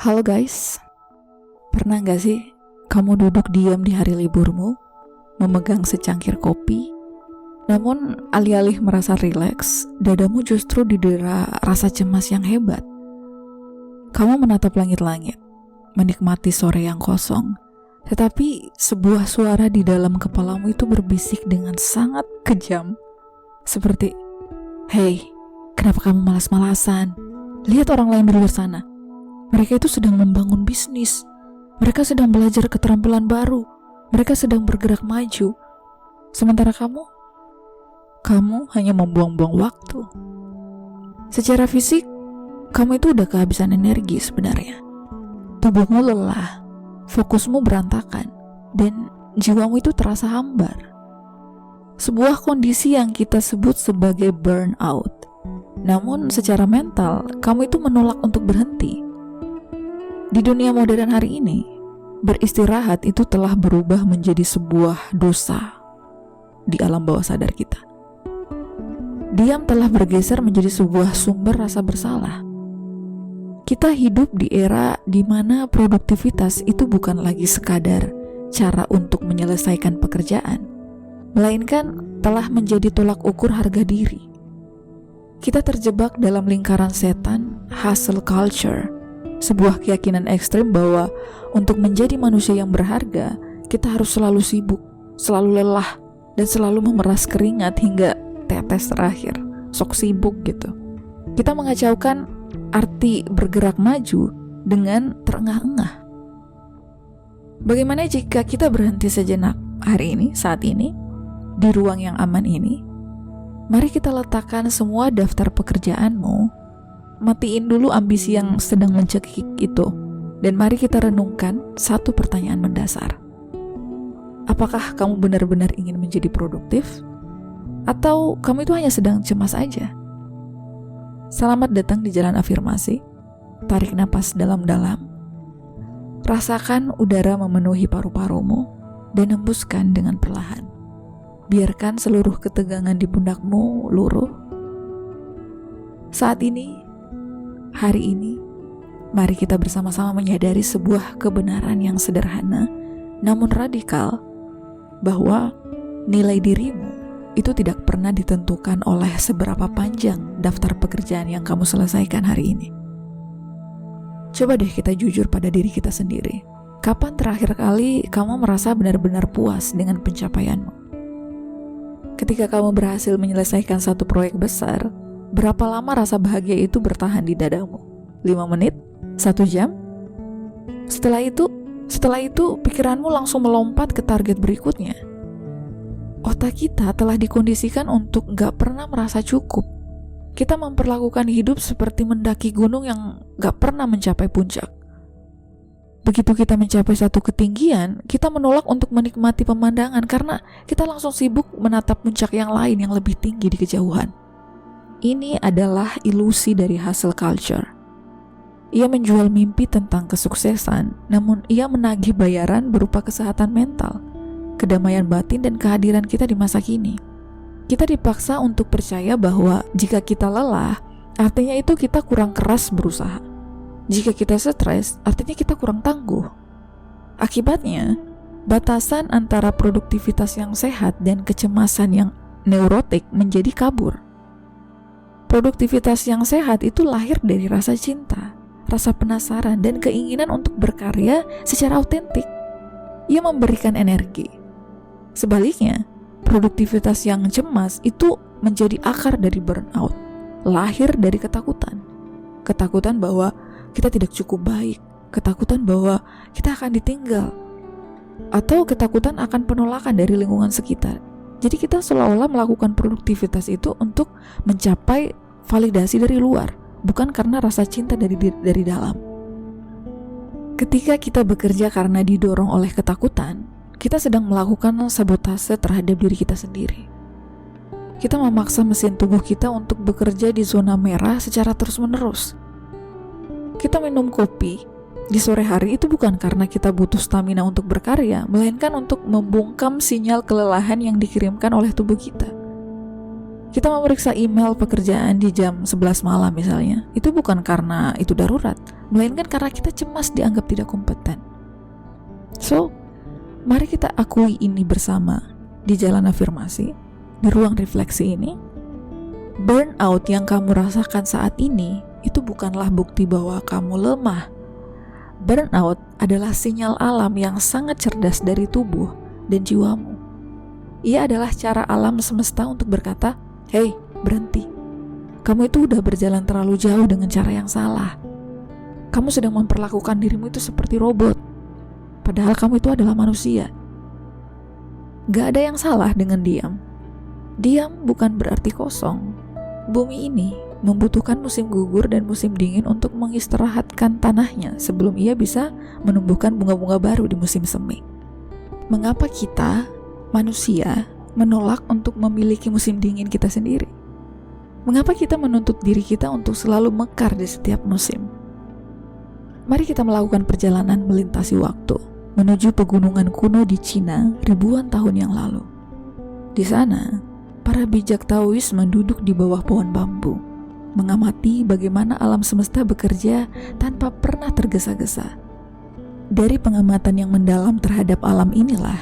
Halo guys, pernah gak sih kamu duduk diam di hari liburmu, memegang secangkir kopi, namun alih-alih merasa rileks, dadamu justru didera rasa cemas yang hebat. Kamu menatap langit-langit, menikmati sore yang kosong, tetapi sebuah suara di dalam kepalamu itu berbisik dengan sangat kejam, seperti, "Hei, kenapa kamu malas-malasan? Lihat orang lain di luar sana. Mereka itu sedang membangun bisnis. Mereka sedang belajar keterampilan baru. Mereka sedang bergerak maju. Sementara kamu hanya membuang-buang waktu." Secara fisik, kamu itu udah kehabisan energi sebenarnya. Tubuhmu lelah, fokusmu berantakan, dan jiwamu itu terasa hambar. Sebuah kondisi yang kita sebut sebagai burnout. Namun secara mental, kamu itu menolak untuk berhenti. Di dunia modern hari ini, beristirahat itu telah berubah menjadi sebuah dosa di alam bawah sadar kita. Diam telah bergeser menjadi sebuah sumber rasa bersalah. Kita hidup di era di mana produktivitas itu bukan lagi sekadar cara untuk menyelesaikan pekerjaan, melainkan telah menjadi tolak ukur harga diri. Kita terjebak dalam lingkaran setan hustle culture, sebuah keyakinan ekstrim bahwa untuk menjadi manusia yang berharga, kita harus selalu sibuk, selalu lelah, dan selalu memeras keringat hingga tetes terakhir, sok sibuk gitu. Kita mengacaukan arti bergerak maju dengan terengah-engah. Bagaimana jika kita berhenti sejenak hari ini, saat ini, di ruang yang aman ini? Mari kita letakkan semua daftar pekerjaanmu, matiin dulu ambisi yang sedang mencekik itu, dan mari kita renungkan satu pertanyaan mendasar. Apakah kamu benar-benar ingin menjadi produktif? Atau kamu itu hanya sedang cemas aja? Selamat datang di Jalan Afirmasi. Tarik napas dalam-dalam. Rasakan udara memenuhi paru-parumu dan hembuskan dengan perlahan. Biarkan seluruh ketegangan di pundakmu luruh. Saat ini, hari ini, mari kita bersama-sama menyadari sebuah kebenaran yang sederhana namun radikal, bahwa nilai dirimu itu tidak pernah ditentukan oleh seberapa panjang daftar pekerjaan yang kamu selesaikan hari ini. Coba deh kita jujur pada diri kita sendiri. Kapan terakhir kali kamu merasa benar-benar puas dengan pencapaianmu? Ketika kamu berhasil menyelesaikan satu proyek besar, berapa lama rasa bahagia itu bertahan di dadamu? 5 menit? 1 jam? Setelah itu pikiranmu langsung melompat ke target berikutnya. Otak kita telah dikondisikan untuk gak pernah merasa cukup. Kita memperlakukan hidup seperti mendaki gunung yang gak pernah mencapai puncak. Begitu kita mencapai satu ketinggian, kita menolak untuk menikmati pemandangan karena kita langsung sibuk menatap puncak yang lain yang lebih tinggi di kejauhan. Ini adalah ilusi dari hustle culture. Ia menjual mimpi tentang kesuksesan, namun ia menagih bayaran berupa kesehatan mental, kedamaian batin, dan kehadiran kita di masa kini. Kita dipaksa untuk percaya bahwa jika kita lelah, artinya itu kita kurang keras berusaha. Jika kita stres, artinya kita kurang tangguh. Akibatnya, batasan antara produktivitas yang sehat dan kecemasan yang neurotik menjadi kabur. Produktivitas yang sehat itu lahir dari rasa cinta, rasa penasaran, dan keinginan untuk berkarya secara autentik. Ia memberikan energi. Sebaliknya, produktivitas yang cemas itu menjadi akar dari burnout, lahir dari ketakutan. Ketakutan bahwa kita tidak cukup baik, ketakutan bahwa kita akan ditinggal, atau ketakutan akan penolakan dari lingkungan sekitar. Jadi kita seolah-olah melakukan produktivitas itu untuk mencapai validasi dari luar, bukan karena rasa cinta dari dalam. Ketika kita bekerja karena didorong oleh ketakutan, kita sedang melakukan sabotase terhadap diri kita sendiri. Kita memaksa mesin tubuh kita untuk bekerja di zona merah secara terus-menerus. Kita minum kopi di sore hari itu bukan karena kita butuh stamina untuk berkarya, melainkan untuk membungkam sinyal kelelahan yang dikirimkan oleh tubuh kita. Kita memeriksa email pekerjaan di jam 11 malam misalnya, itu bukan karena itu darurat, melainkan karena kita cemas dianggap tidak kompeten. So, mari kita akui ini bersama di jalan afirmasi, di ruang refleksi ini. Burnout yang kamu rasakan saat ini itu bukanlah bukti bahwa kamu lemah. Burnout adalah sinyal alam yang sangat cerdas dari tubuh dan jiwamu. Ia adalah cara alam semesta untuk berkata, "Hei, berhenti. Kamu itu udah berjalan terlalu jauh dengan cara yang salah. Kamu sedang memperlakukan dirimu itu seperti robot. Padahal kamu itu adalah manusia." Gak ada yang salah dengan diam. Diam bukan berarti kosong. Bumi ini membutuhkan musim gugur dan musim dingin untuk mengistirahatkan tanahnya sebelum ia bisa menumbuhkan bunga-bunga baru di musim semi. Mengapa kita, manusia, menolak untuk memiliki musim dingin kita sendiri? Mengapa kita menuntut diri kita untuk selalu mekar di setiap musim? Mari kita melakukan perjalanan melintasi waktu menuju pegunungan kuno di Cina ribuan tahun yang lalu. Di sana, para bijak Taoisme duduk di bawah pohon bambu, mengamati bagaimana alam semesta bekerja tanpa pernah tergesa-gesa. Dari pengamatan yang mendalam terhadap alam inilah,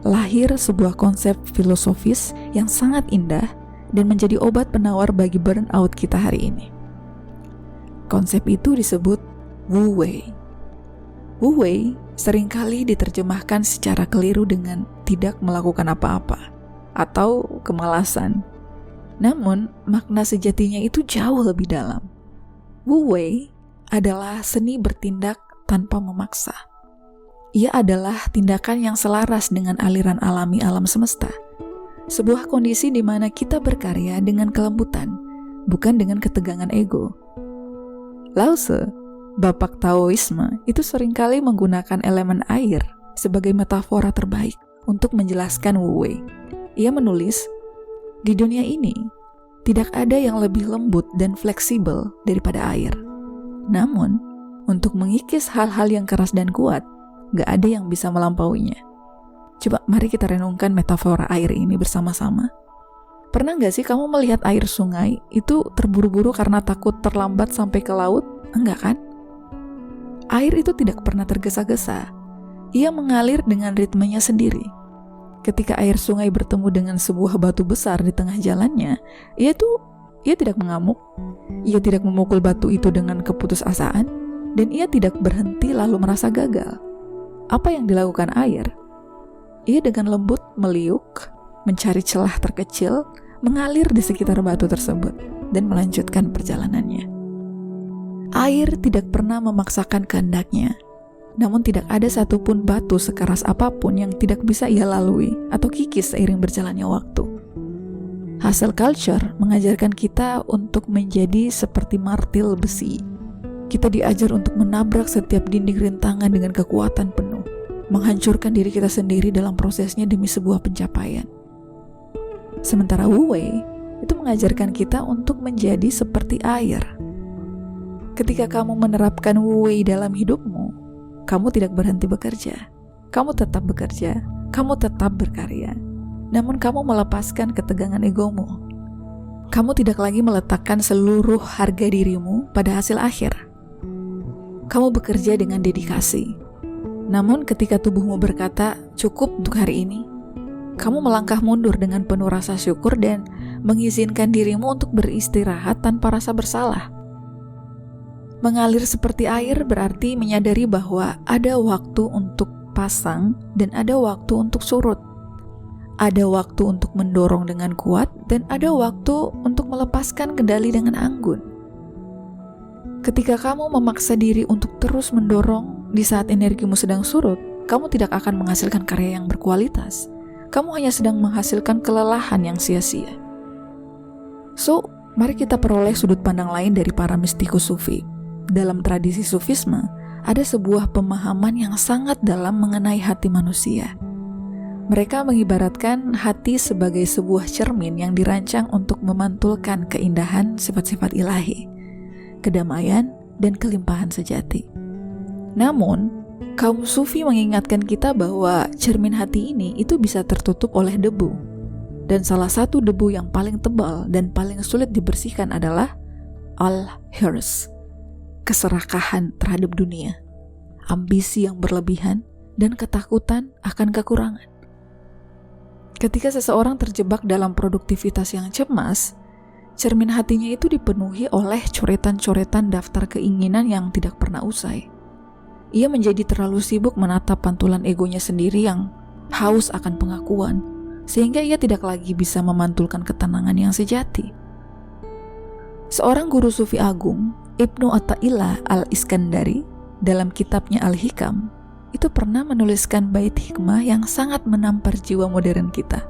lahir sebuah konsep filosofis yang sangat indah dan menjadi obat penawar bagi burnout kita hari ini. Konsep itu disebut Wu Wei. Wu Wei seringkali diterjemahkan secara keliru dengan tidak melakukan apa-apa atau kemalasan. Namun, makna sejatinya itu jauh lebih dalam. Wu Wei adalah seni bertindak tanpa memaksa. Ia adalah tindakan yang selaras dengan aliran alami alam semesta. Sebuah kondisi di mana kita berkarya dengan kelembutan, bukan dengan ketegangan ego. Lao Tzu, bapak Taoisme, itu seringkali menggunakan elemen air sebagai metafora terbaik untuk menjelaskan Wu Wei. Ia menulis, "Di dunia ini, tidak ada yang lebih lembut dan fleksibel daripada air. Namun, untuk mengikis hal-hal yang keras dan kuat, gak ada yang bisa melampauinya." Coba mari kita renungkan metafora air ini bersama-sama. Pernah gak sih kamu melihat air sungai itu terburu-buru karena takut terlambat sampai ke laut? Enggak kan? Air itu tidak pernah tergesa-gesa. Ia mengalir dengan ritmenya sendiri. Ketika air sungai bertemu dengan sebuah batu besar di tengah jalannya, ia tidak mengamuk, ia tidak memukul batu itu dengan keputusasaan, dan ia tidak berhenti lalu merasa gagal. Apa yang dilakukan air? Ia dengan lembut meliuk, mencari celah terkecil, mengalir di sekitar batu tersebut, dan melanjutkan perjalanannya. Air tidak pernah memaksakan kehendaknya. Namun tidak ada satupun batu sekeras apapun yang tidak bisa ia lalui atau kikis seiring berjalannya waktu. Hustle culture mengajarkan kita untuk menjadi seperti martil besi. Kita diajar untuk menabrak setiap dinding rintangan dengan kekuatan penuh, menghancurkan diri kita sendiri dalam prosesnya demi sebuah pencapaian. Sementara Wu Wei itu mengajarkan kita untuk menjadi seperti air. Ketika kamu menerapkan Wu Wei dalam hidupmu, kamu tidak berhenti bekerja. Kamu tetap bekerja, kamu tetap berkarya. Namun kamu melepaskan ketegangan egomu. Kamu tidak lagi meletakkan seluruh harga dirimu pada hasil akhir. Kamu bekerja dengan dedikasi. Namun ketika tubuhmu berkata, "Cukup untuk hari ini," kamu melangkah mundur dengan penuh rasa syukur dan mengizinkan dirimu untuk beristirahat tanpa rasa bersalah. Mengalir seperti air berarti menyadari bahwa ada waktu untuk pasang dan ada waktu untuk surut. Ada waktu untuk mendorong dengan kuat dan ada waktu untuk melepaskan kendali dengan anggun. Ketika kamu memaksa diri untuk terus mendorong di saat energimu sedang surut, kamu tidak akan menghasilkan karya yang berkualitas. Kamu hanya sedang menghasilkan kelelahan yang sia-sia. So, mari kita peroleh sudut pandang lain dari para mistikus sufi. Dalam tradisi sufisme, ada sebuah pemahaman yang sangat dalam mengenai hati manusia. Mereka mengibaratkan hati sebagai sebuah cermin yang dirancang untuk memantulkan keindahan sifat-sifat ilahi, kedamaian, dan kelimpahan sejati. Namun, kaum sufi mengingatkan kita bahwa cermin hati ini itu bisa tertutup oleh debu. Dan salah satu debu yang paling tebal dan paling sulit dibersihkan adalah al-hirs, keserakahan terhadap dunia, ambisi yang berlebihan, dan ketakutan akan kekurangan. Ketika seseorang terjebak dalam produktivitas yang cemas, cermin hatinya itu dipenuhi oleh coretan-coretan daftar keinginan yang tidak pernah usai. Ia menjadi terlalu sibuk menatap pantulan egonya sendiri yang haus akan pengakuan, sehingga ia tidak lagi bisa memantulkan ketenangan yang sejati. Seorang guru sufi agung, Ibnu Athaillah al-Iskandari, dalam kitabnya Al-Hikam, itu pernah menuliskan bait hikmah yang sangat menampar jiwa modern kita.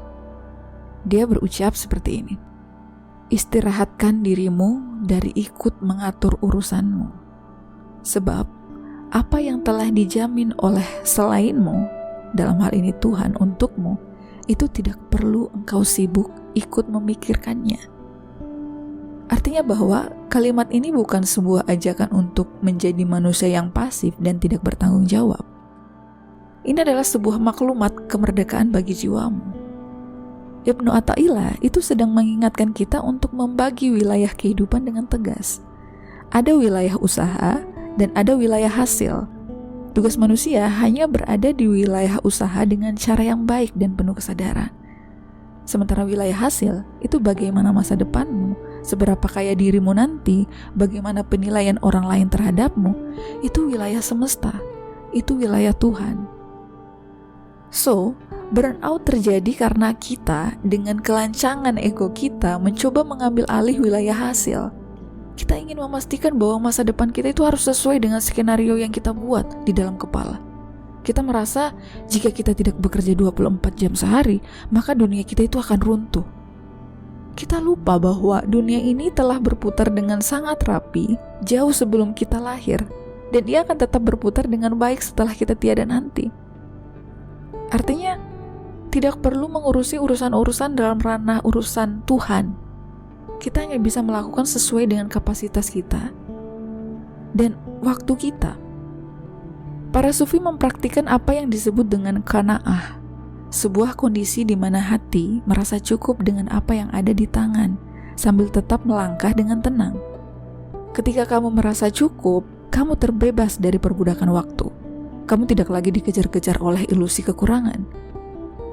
Dia berucap seperti ini: istirahatkan dirimu dari ikut mengatur urusanmu, sebab apa yang telah dijamin oleh selainmu, dalam hal ini Tuhan untukmu, itu tidak perlu engkau sibuk ikut memikirkannya. Artinya bahwa kalimat ini bukan sebuah ajakan untuk menjadi manusia yang pasif dan tidak bertanggung jawab. Ini adalah sebuah maklumat kemerdekaan bagi jiwamu. Ibnu Athaillah itu sedang mengingatkan kita untuk membagi wilayah kehidupan dengan tegas. Ada wilayah usaha dan ada wilayah hasil. Tugas manusia hanya berada di wilayah usaha dengan cara yang baik dan penuh kesadaran. Sementara wilayah hasil itu bagaimana masa depanmu, seberapa kaya dirimu nanti, bagaimana penilaian orang lain terhadapmu, itu wilayah semesta, itu wilayah Tuhan. So, burnout terjadi karena kita dengan kelancangan ego kita mencoba mengambil alih wilayah hasil. Kita ingin memastikan bahwa masa depan kita itu harus sesuai dengan skenario yang kita buat di dalam kepala. Kita merasa jika kita tidak bekerja 24 jam sehari, maka dunia kita itu akan runtuh. Kita lupa bahwa dunia ini telah berputar dengan sangat rapi jauh sebelum kita lahir, dan dia akan tetap berputar dengan baik setelah kita tiada nanti. Artinya, tidak perlu mengurusi urusan-urusan dalam ranah urusan Tuhan. Kita hanya bisa melakukan sesuai dengan kapasitas kita dan waktu kita. Para sufi mempraktikkan apa yang disebut dengan qanaah, sebuah kondisi di mana hati merasa cukup dengan apa yang ada di tangan, sambil tetap melangkah dengan tenang. Ketika kamu merasa cukup, kamu terbebas dari perbudakan waktu. Kamu tidak lagi dikejar-kejar oleh ilusi kekurangan.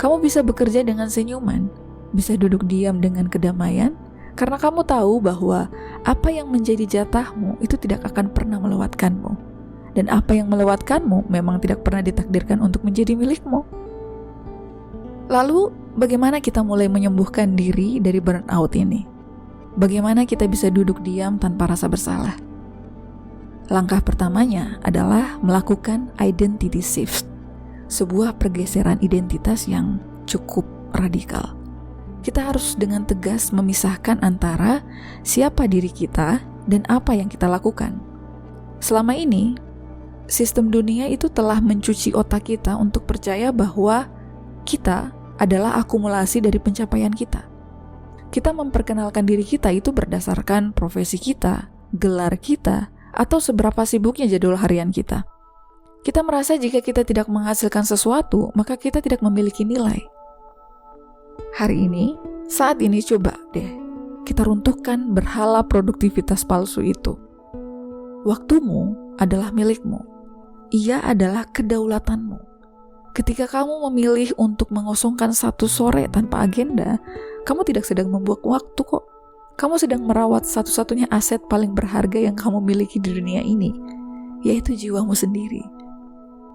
Kamu bisa bekerja dengan senyuman, bisa duduk diam dengan kedamaian, karena kamu tahu bahwa apa yang menjadi jatahmu itu tidak akan pernah melewatkanmu. Dan apa yang melewatkanmu memang tidak pernah ditakdirkan untuk menjadi milikmu. Lalu, bagaimana kita mulai menyembuhkan diri dari burnout ini? Bagaimana kita bisa duduk diam tanpa rasa bersalah? Langkah pertamanya adalah melakukan identity shift, sebuah pergeseran identitas yang cukup radikal. Kita harus dengan tegas memisahkan antara siapa diri kita dan apa yang kita lakukan. Selama ini, sistem dunia itu telah mencuci otak kita untuk percaya bahwa kita adalah akumulasi dari pencapaian kita. Kita memperkenalkan diri kita itu berdasarkan profesi kita, gelar kita, atau seberapa sibuknya jadwal harian kita. Kita merasa jika kita tidak menghasilkan sesuatu, maka kita tidak memiliki nilai. Hari ini, saat ini coba deh, kita runtuhkan berhala produktivitas palsu itu. Waktumu adalah milikmu. Ia adalah kedaulatanmu. Ketika kamu memilih untuk mengosongkan satu sore tanpa agenda, kamu tidak sedang membuang waktu kok. Kamu sedang merawat satu-satunya aset paling berharga yang kamu miliki di dunia ini, yaitu jiwamu sendiri.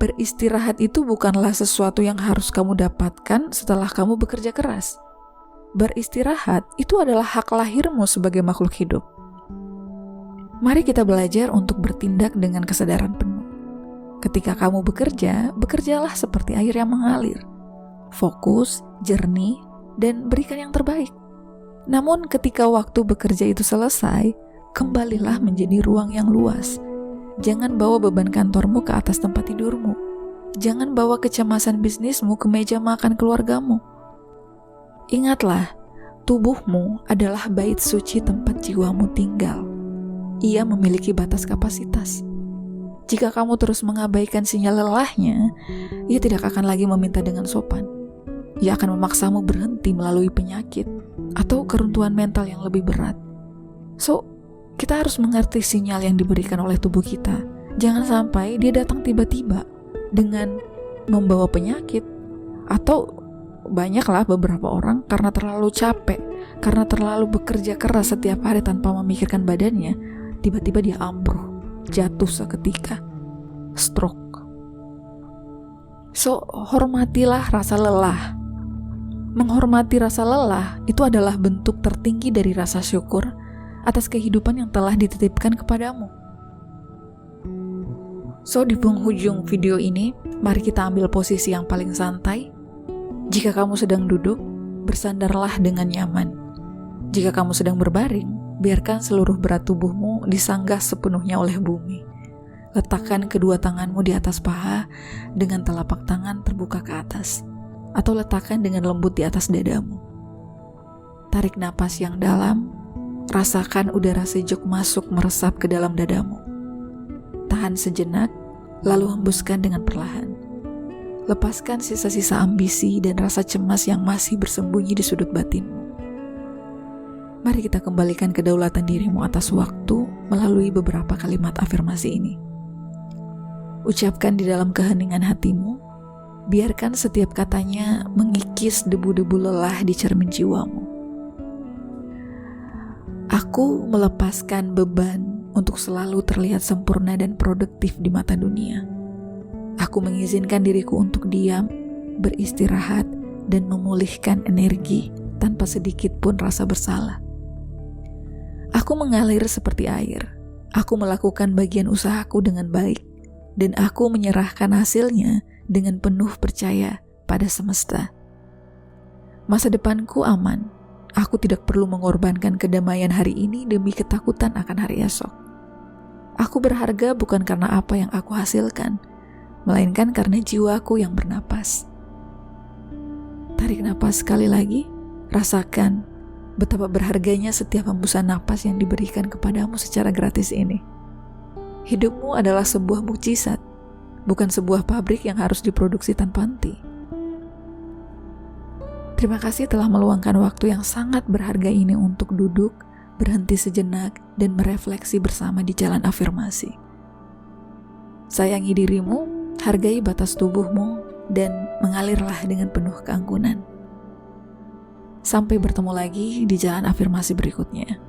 Beristirahat itu bukanlah sesuatu yang harus kamu dapatkan setelah kamu bekerja keras. Beristirahat itu adalah hak lahirmu sebagai makhluk hidup. Mari kita belajar untuk bertindak dengan kesadaran penuh. Ketika kamu bekerja, bekerjalah seperti air yang mengalir. Fokus, jernih, dan berikan yang terbaik. Namun ketika waktu bekerja itu selesai, kembalilah menjadi ruang yang luas. Jangan bawa beban kantormu ke atas tempat tidurmu. Jangan bawa kecemasan bisnismu ke meja makan keluargamu. Ingatlah, tubuhmu adalah bait suci tempat jiwamu tinggal. Ia memiliki batas kapasitas. Jika kamu terus mengabaikan sinyal lelahnya, ia tidak akan lagi meminta dengan sopan. Ia akan memaksamu berhenti melalui penyakit atau keruntuhan mental yang lebih berat. So, kita harus mengerti sinyal yang diberikan oleh tubuh kita. Jangan sampai dia datang tiba-tiba dengan membawa penyakit, atau banyaklah beberapa orang karena terlalu capek, karena terlalu bekerja keras setiap hari tanpa memikirkan badannya, tiba-tiba dia ambruk, jatuh seketika, stroke. So, hormatilah rasa lelah. Menghormati rasa lelah itu adalah bentuk tertinggi dari rasa syukur atas kehidupan yang telah dititipkan kepadamu. So, di penghujung video ini, mari kita ambil posisi yang paling santai. Jika kamu sedang duduk, bersandarlah dengan nyaman. Jika kamu sedang berbaring, biarkan seluruh berat tubuhmu disanggah sepenuhnya oleh bumi. Letakkan kedua tanganmu di atas paha dengan telapak tangan terbuka ke atas, atau letakkan dengan lembut di atas dadamu. Tarik napas yang dalam, rasakan udara sejuk masuk meresap ke dalam dadamu. Tahan sejenak, lalu hembuskan dengan perlahan. Lepaskan sisa-sisa ambisi dan rasa cemas yang masih bersembunyi di sudut batinmu. Mari kita kembalikan kedaulatan dirimu atas waktu melalui beberapa kalimat afirmasi ini. Ucapkan di dalam keheningan hatimu, biarkan setiap katanya mengikis debu-debu lelah di cermin jiwamu. Aku melepaskan beban untuk selalu terlihat sempurna dan produktif di mata dunia. Aku mengizinkan diriku untuk diam, beristirahat, dan memulihkan energi tanpa sedikit pun rasa bersalah. Aku mengalir seperti air. Aku melakukan bagian usahaku dengan baik, dan aku menyerahkan hasilnya dengan penuh percaya pada semesta. Masa depanku aman. Aku tidak perlu mengorbankan kedamaian hari ini demi ketakutan akan hari esok. Aku berharga bukan karena apa yang aku hasilkan, melainkan karena jiwaku yang bernapas. Tarik napas sekali lagi, rasakan betapa berharganya setiap hembusan napas yang diberikan kepadamu secara gratis ini. Hidupmu adalah sebuah mukjizat, bukan sebuah pabrik yang harus diproduksi tanpa henti. Terima kasih telah meluangkan waktu yang sangat berharga ini untuk duduk, berhenti sejenak, dan merefleksi bersama di jalan afirmasi. Sayangi dirimu, hargai batas tubuhmu, dan mengalirlah dengan penuh keangkuhan. Sampai bertemu lagi di jalan afirmasi berikutnya.